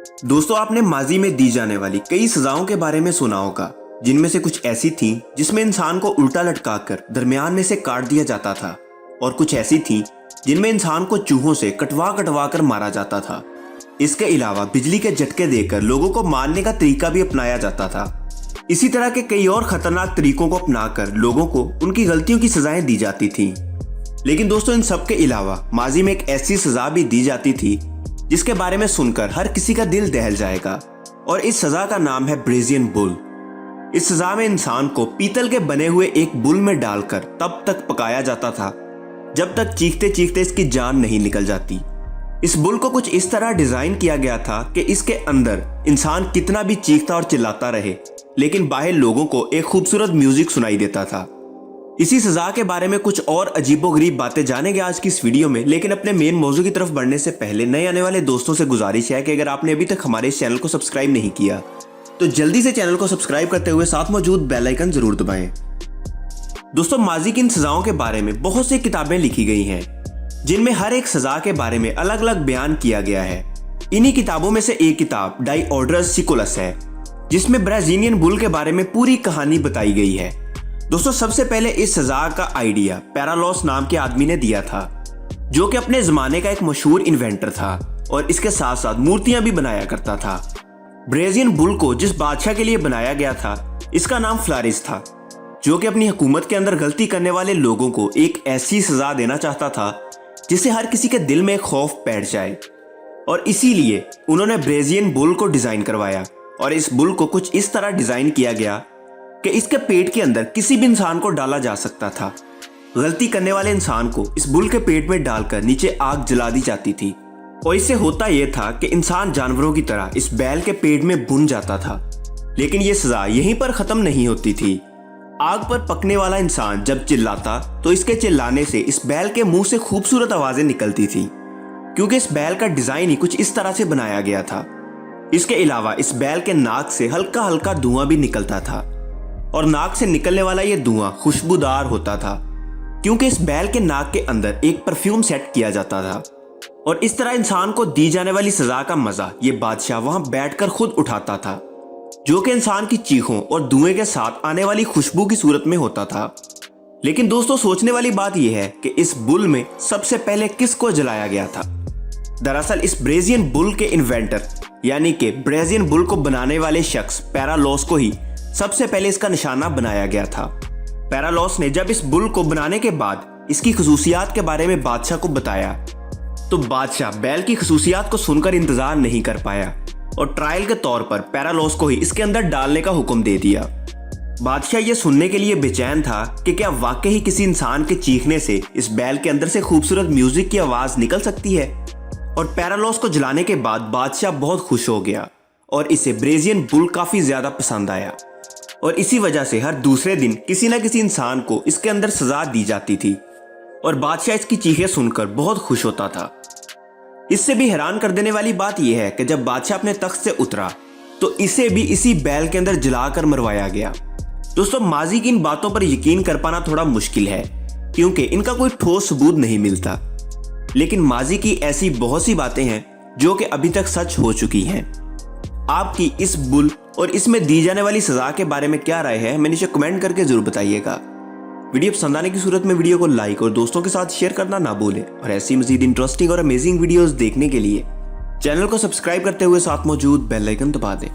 दोस्तों, आपने माजी में दी जाने वाली कई सजाओं के बारे में सुना होगा, जिनमें से कुछ ऐसी थीं जिसमें इंसान को उल्टा लटकाकर दरमियान में से काट दिया जाता था और कुछ ऐसी थीं जिनमें इंसान को चूहों से कटवा कटवा कर मारा जाता था। इसके अलावा बिजली के झटके देकर लोगों को मारने का तरीका भी अपनाया जाता था। इसी तरह के कई और खतरनाक तरीकों को अपनाकर लोगों को उनकी गलतियों की सजाएं दी जाती थीं। लेकिन दोस्तों, इन सब के अलावा माजी में एक ऐसी सजा भी दी जाती थी जिसके बारे में सुनकर हर किसी का दिल दहल जाएगा, और इस सजा का नाम है ब्रेजियन बुल। इस सजा में इंसान को पीतल के बने हुए एक बुल में डालकर तब तक पकाया जाता था जब तक चीखते चीखते इसकी जान नहीं निकल जाती। इस बुल को कुछ इस तरह डिजाइन किया गया था कि इसके अंदर इंसान कितना भी चीखता और चिल्लाता रहे, लेकिन बाहर लोगों को एक खूबसूरत म्यूजिक सुनाई देता था। इसी सजा के बारे में कुछ और अजीबोगरीब बातें जानेंगे आज की इस वीडियो में। लेकिन अपने मेन मौजू की तरफ बढ़ने से पहले नए आने वाले दोस्तों से गुजारिश है कि अगर आपने अभी तक हमारे इस चैनल को सब्सक्राइब नहीं किया तो जल्दी से चैनल को सब्सक्राइब करते हुए साथ मौजूद बेल आइकन जरूर दबाएं। दोस्तों, माजी की इन सजाओं के बारे में बहुत सी किताबें लिखी गई हैं जिनमें हर एक सजा के बारे में अलग अलग बयान किया गया है। इन्हीं किताबों में से एक किताब डाइओड्रस सिकुलस है, जिसमें ब्राजीलियन बुल के बारे में पूरी कहानी बताई गई है। दोस्तों, सबसे पहले इस सजा का आइडिया पैरालॉस नाम के आदमी ने दिया था, जो कि अपने जमाने का एक मशहूर इन्वेंटर था और इसके साथ साथ मूर्तियां भी बनाया करता था। ब्रेजियन बुल को जिस बादशाह के लिए बनाया गया था, इसका नाम फ्लारिस था, जो कि अपनी हुकूमत के अंदर गलती करने वाले लोगों को एक ऐसी सजा देना चाहता था जिससे हर किसी के दिल में खौफ बैठ जाए। और इसीलिए उन्होंने ब्रेजियन बुल को डिजाइन करवाया, और इस बुल को कुछ इस तरह डिजाइन किया गया कि इसके पेट के अंदर किसी भी इंसान को डाला जा सकता था। गलती करने वाले इंसान को इस बुल के पेट में डालकर नीचे आग जला दी जाती थी, और इससे होता यह था कि इंसान जानवरों की तरह इस बैल के पेट में भुन जाता था। लेकिन यह सजा यहीं पर खत्म नहीं होती थी। आग पर पकने वाला इंसान जब चिल्लाता तो इसके चिल्लाने से इस बैल के मुंह से खूबसूरत आवाजें निकलती थी, क्योंकि इस बैल का डिजाइन ही कुछ इस तरह से बनाया गया था। इसके अलावा इस बैल के नाक से हल्का हल्का धुआं भी निकलता था, और नाक से निकलने वाला यह धुआं खुशबूदार होता था, क्योंकि इस बैल के नाक के अंदर एक परफ्यूम सेट किया जाता था। और इस तरह इंसान को दी जाने वाली सजा का मजा ये बादशाह वहां बैठकर खुद उठाता था, जो कि इंसान की चीखों और धुएं के साथ आने वाली खुशबू की सूरत में होता था। लेकिन दोस्तों, सोचने वाली बात यह है कि इस बुल में सबसे पहले किसको जलाया गया था। दरअसल इस ब्रेजियन बुल के इन्वेंटर यानी कि ब्रेजियन बुल को बनाने वाले शख्स पैरालॉस को ही सबसे पहले इसका निशाना बनाया गया था। पैरालॉस ने जब इस बुल को बनाने के बाद इसकी खसूसियात के बारे में बादशाह को बताया, तो बादशाह बैल की खसूसियात को सुनकर इंतजार नहीं कर पाया और ट्रायल के तौर पर पैरालॉस को ही इसके अंदर डालने का हुक्म दे दिया। बादशाह ये सुनने के लिए बेचैन था कि क्या वाकई ही किसी इंसान के चीखने से इस बैल के अंदर से खूबसूरत म्यूजिक की आवाज निकल सकती है। और पैरालॉस को जलाने के बाद बादशाह बहुत खुश हो गया और इसे ब्रेजियन बुल काफी ज्यादा पसंद आया, और इसी वजह से हर दूसरे दिन किसी न किसी इंसान को इसके अंदर सजा दी जाती थी, और बादशाह इसकी चीखें सुनकर बहुत खुश होता था। इससे भी हैरान कर देने वाली बात यह है कि जब बादशाह अपने तख्त से उतरा तो इसे भी इसी बैल के अंदर जलाकर मरवाया गया। दोस्तों, माजी की इन बातों पर यकीन कर पाना थोड़ा मुश्किल है, क्योंकि इनका कोई ठोस सबूत नहीं मिलता। लेकिन माजी की ऐसी बहुत सी बातें हैं जो कि अभी तक सच हो चुकी हैं। आपकी इस बुल और इसमें दी जाने वाली सजा के बारे में क्या राय है, हमें नीचे कमेंट करके जरूर बताइएगा। वीडियो पसंद आने की सूरत में वीडियो को लाइक और दोस्तों के साथ शेयर करना ना भूलें, और ऐसी मजीद इंटरेस्टिंग और अमेजिंग वीडियोस देखने के लिए चैनल को सब्सक्राइब करते हुए साथ मौजूद बेल आइकन दबा दें।